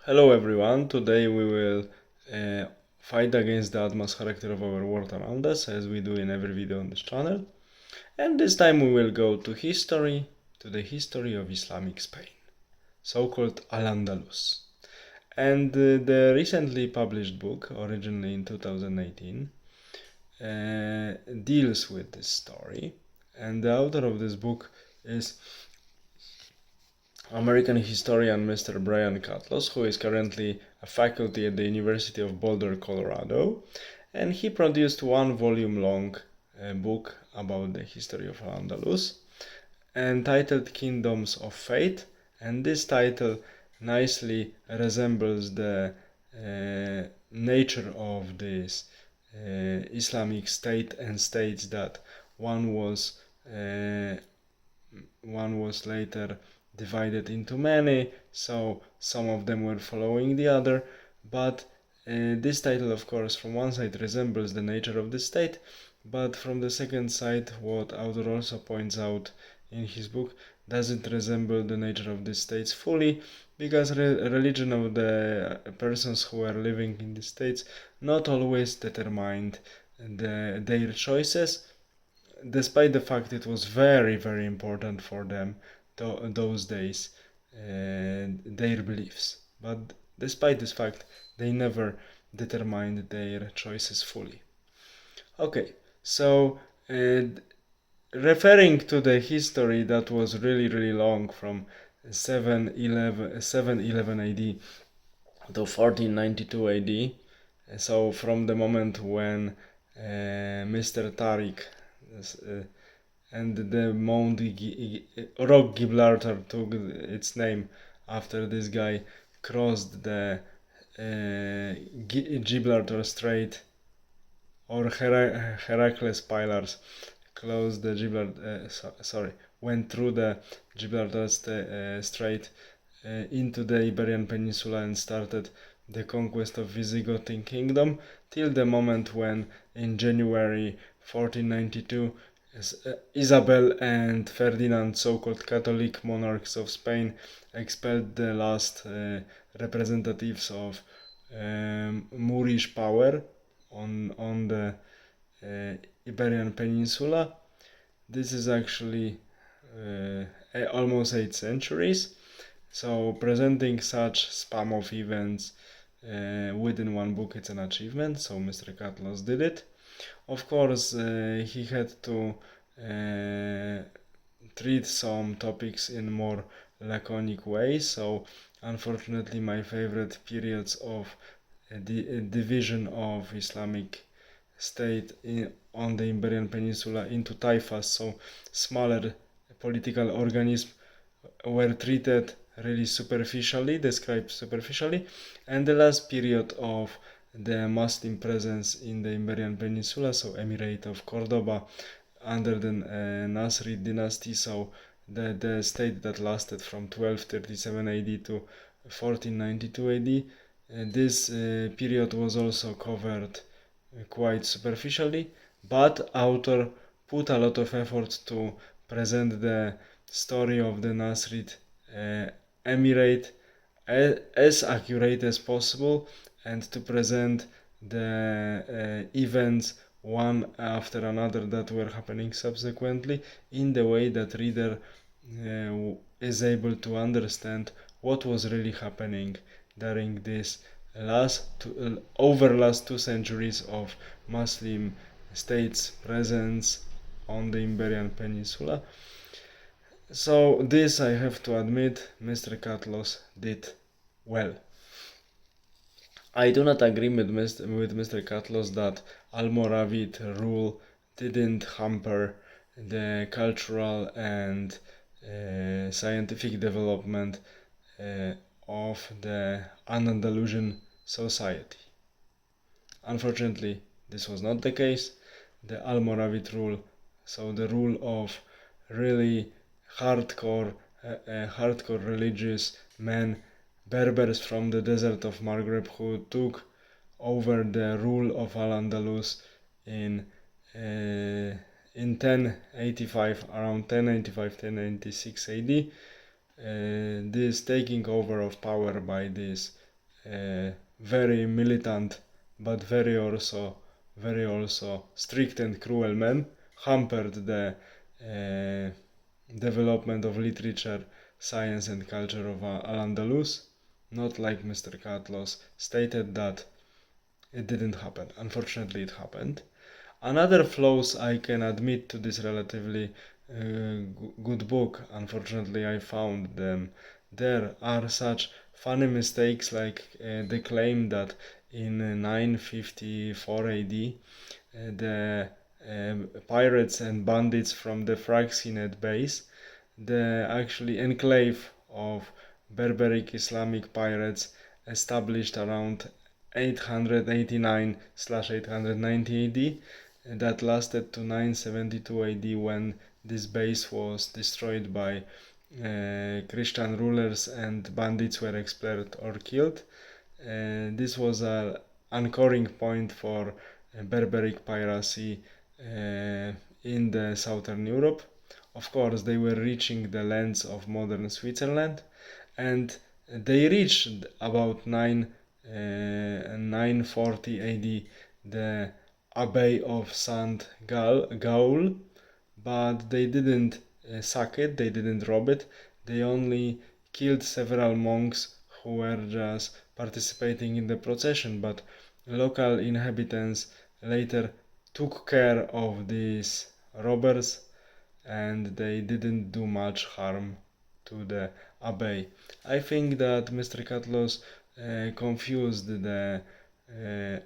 Hello everyone, today we will uh, fight against the utmost character of our world around us, as we do in every video on this channel. And this time we will go to history, to the history of Islamic Spain, so-called Al-Andalus. And the recently published book, originally in 2018, deals with this story. And the author of this book is American historian Mr. Brian Catlos, who is currently a faculty at the University of Boulder, Colorado, and he produced one volume long book about the history of Al-Andalus, entitled Kingdoms of Fate, and this title nicely resembles the nature of this Islamic state and states that one was later divided into many, so some of them were following the other, but this title, of course, from one side resembles the nature of the state, but from the second side, what author also points out in his book, doesn't resemble the nature of the states fully, because religion of the persons who are living in the states not always determined their choices, despite the fact it was very, very important for them those days, their beliefs. But despite this fact, they never determined their choices fully. Okay, so referring to the history that was really, really long from 711 AD to 1492 AD, so from the moment when Mr. Tariq and the Mount Rock Gibraltar took its name after this guy crossed the Gibraltar Strait, or Heracles Pillars closed the went through the Gibraltar Strait into the Iberian Peninsula and started the conquest of Visigothian kingdom, till the moment when in January 1492 Isabel and Ferdinand, so-called Catholic monarchs of Spain, expelled the last representatives of Moorish power on the Iberian Peninsula. This is actually almost 8 centuries, so presenting such spam of events within one book, it's an achievement, so Mr. Catlos did it. Of course, he had to treat some topics in more laconic way, so unfortunately my favorite periods of the division of Islamic state on the Iberian Peninsula into taifas, so smaller political organisms, were treated really superficially, described superficially, and the last period of the Muslim presence in the Iberian Peninsula, so Emirate of Cordoba, under the Nasrid dynasty, so the state that lasted from 1237 AD to 1492 AD. This period was also covered quite superficially, but author put a lot of effort to present the story of the Nasrid Emirate as accurate as possible, and to present the events one after another that were happening subsequently in the way that reader is able to understand what was really happening during this last 2 centuries of Muslim states' presence on the Iberian Peninsula. So this, I have to admit, Mr. Catlos did well. I do not agree with Mr. Catlos that Almoravid rule didn't hamper the cultural and scientific development of the Andalusian society. Unfortunately, this was not the case. The Almoravid rule, so the rule of really hardcore religious men, Berbers from the desert of Maghreb, who took over the rule of Al-Andalus in 1085, around 1095-1096 AD. This taking over of power by these very militant but very also strict and cruel man, hampered the development of literature, science and culture of Al-Andalus, not like Mr. Catlos stated that it didn't happen. Unfortunately, it happened. Another flaws I can admit to this relatively good book, unfortunately I found them. There are such funny mistakes like the claim that in 954 AD the pirates and bandits from the Fraxinet base, the actually enclave of Berberic Islamic pirates established around 889/890 AD that lasted to 972 AD when this base was destroyed by Christian rulers and bandits were expelled or killed. This was an anchoring point for Berberic piracy in the southern Europe. Of course, they were reaching the lands of modern Switzerland, and they reached about 940 AD the Abbey of St. Gaul, but they didn't sack it, they didn't rob it, they only killed several monks who were just participating in the procession, but local inhabitants later took care of these robbers and they didn't do much harm to the abbey. I think that Mr. Catlos confused the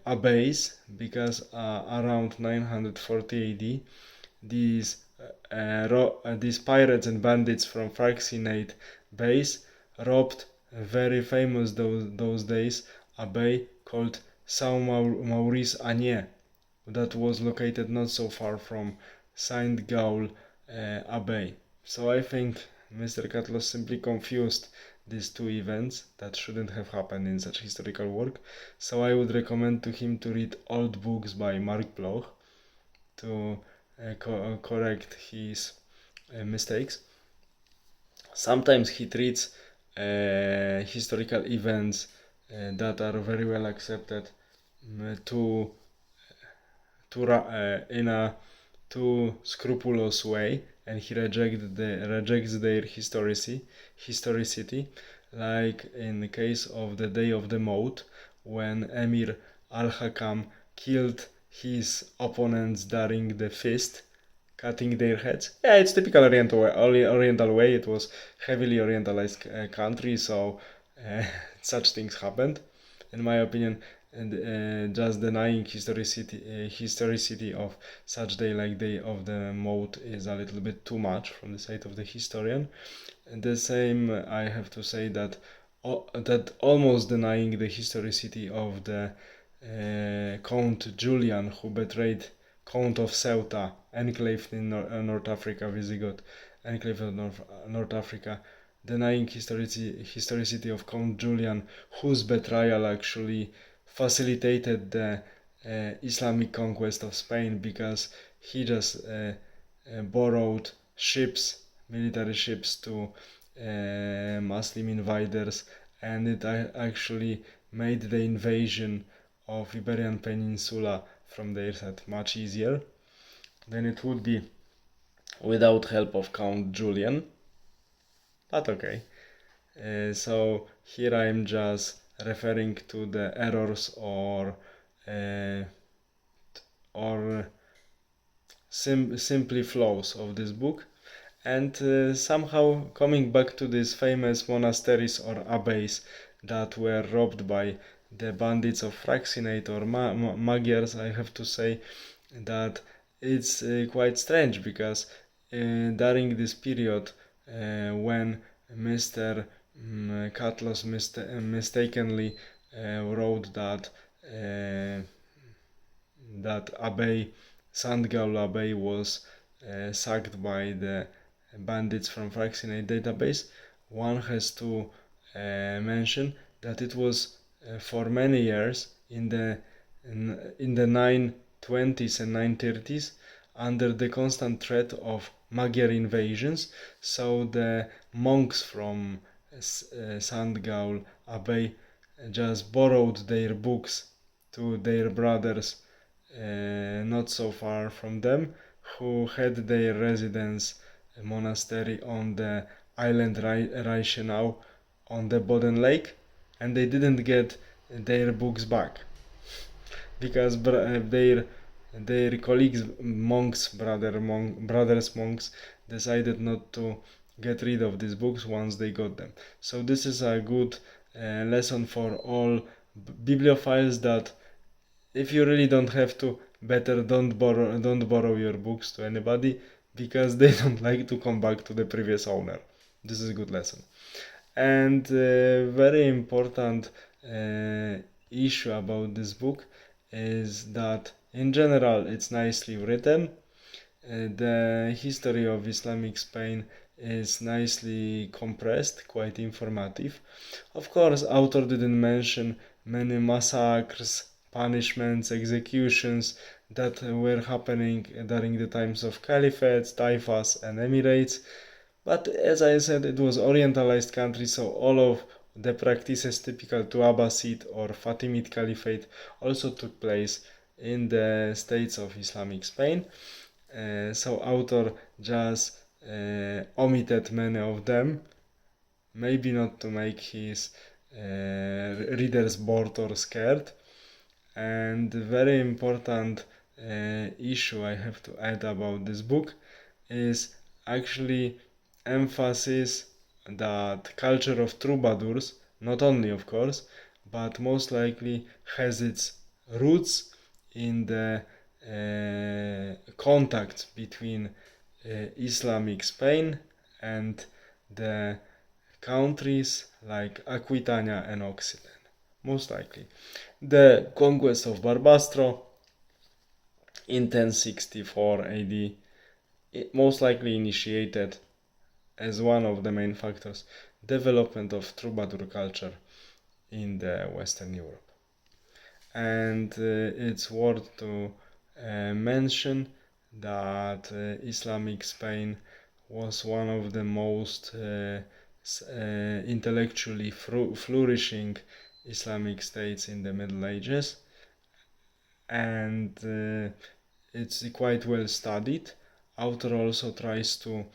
abbeys because around 940 AD these pirates and bandits from Fraxinate base robbed a very famous those days abbey called Saint Maurice Agné that was located not so far from Saint Gaul Abbey. So I think Mr. Catlos simply confused these two events that shouldn't have happened in such historical work. So I would recommend to him to read old books by Mark Bloch to correct his mistakes. Sometimes he treats historical events that are very well accepted in a too scrupulous way, and he rejects their historicity, like in the case of the Day of the Moat, when Emir al-Hakam killed his opponents during the feast, cutting their heads. Yeah, it's typical Oriental way. It was heavily Orientalized country, so such things happened. In my opinion, and just denying historicity of such day like Day of the Moat is a little bit too much from the side of the historian. And the same I have to say that that almost denying the historicity of the Count Julian who betrayed Count of Ceuta, enclaved in North Africa, Visigoth, enclave of North Africa, denying historicity of Count Julian, whose betrayal actually facilitated the Islamic conquest of Spain because he just borrowed ships, military ships to Muslim invaders, and it actually made the invasion of Iberian Peninsula from their side much easier than it would be without help of Count Julian. But okay. So here I'm just referring to the errors or simply flaws of this book, and somehow coming back to these famous monasteries or abbeys that were robbed by the bandits of Fraxinate or Magyars, I have to say that it's quite strange because during this period when Mr. Catlos mistakenly wrote that that Abbey, Sandgaul Abbey was sacked by the bandits from Fraxinate database, one has to mention that it was for many years in the 920s and 930s under the constant threat of Magyar invasions, so the monks from Sandgaul Abbey just borrowed their books to their brothers not so far from them, who had their residence monastery on the island Reichenau on the Boden Lake, and they didn't get their books back because their colleagues monks brothers monks decided not to get rid of these books once they got them. So this is a good lesson for all bibliophiles, that if you really don't have to, better don't borrow your books to anybody, because they don't like to come back to the previous owner. This is a good lesson. And very important issue about this book is that in general it's nicely written. The history of Islamic Spain is nicely compressed, quite informative. Of course, author didn't mention many massacres, punishments, executions that were happening during the times of caliphates, taifas, and emirates. But as I said, it was Orientalized country, so all of the practices typical to Abbasid or Fatimid Caliphate also took place in the states of Islamic Spain. So author just omitted many of them, maybe not to make his readers bored or scared. And very important issue I have to add about this book is actually emphasis that culture of troubadours, not only of course, but most likely has its roots in the contact between Islamic Spain and the countries like Aquitania and Occident. Most likely. The conquest of Barbastro in 1064 AD most likely initiated, as one of the main factors, development of troubadour culture in the Western Europe. And it's worth to mention that Islamic Spain was one of the most intellectually flourishing Islamic states in the Middle Ages, and it's quite well studied. Author also tries to,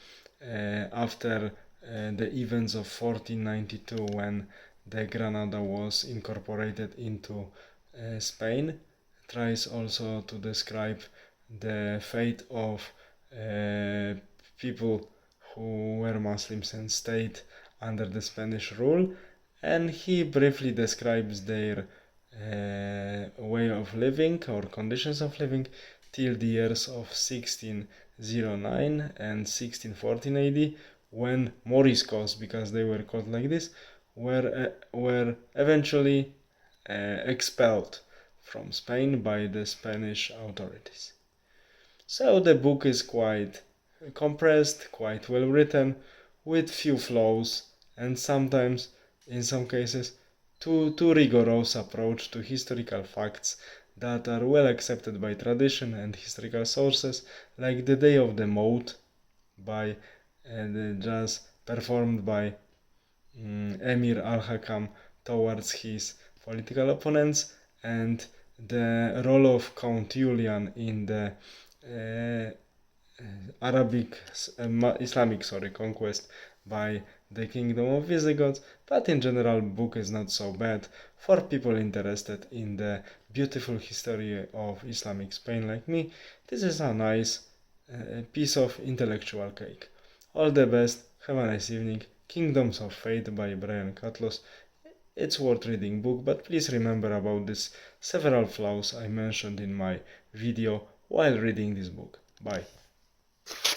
after the events of 1492, when the Granada was incorporated into Spain, tries also to describe the fate of people who were Muslims and stayed under the Spanish rule, and he briefly describes their way of living or conditions of living till the years of 1609 and 1614 AD, when Moriscos, because they were called like this, were eventually expelled from Spain by the Spanish authorities. So the book is quite compressed, quite well written, with few flaws, and sometimes, in some cases, too rigorous approach to historical facts that are well accepted by tradition and historical sources, like the Day of the Moat, by just performed by Emir al-Hakam towards his political opponents, and the role of Count Julian in the Islamic conquest by the Kingdom of Visigoths. But in general, book is not so bad for people interested in the beautiful history of Islamic Spain like me. This is a nice piece of intellectual cake. All the best, have a nice evening. Kingdoms of Fate by Brian Catlos. It's worth reading book, but please remember about these several flaws I mentioned in my video while reading this book. Bye.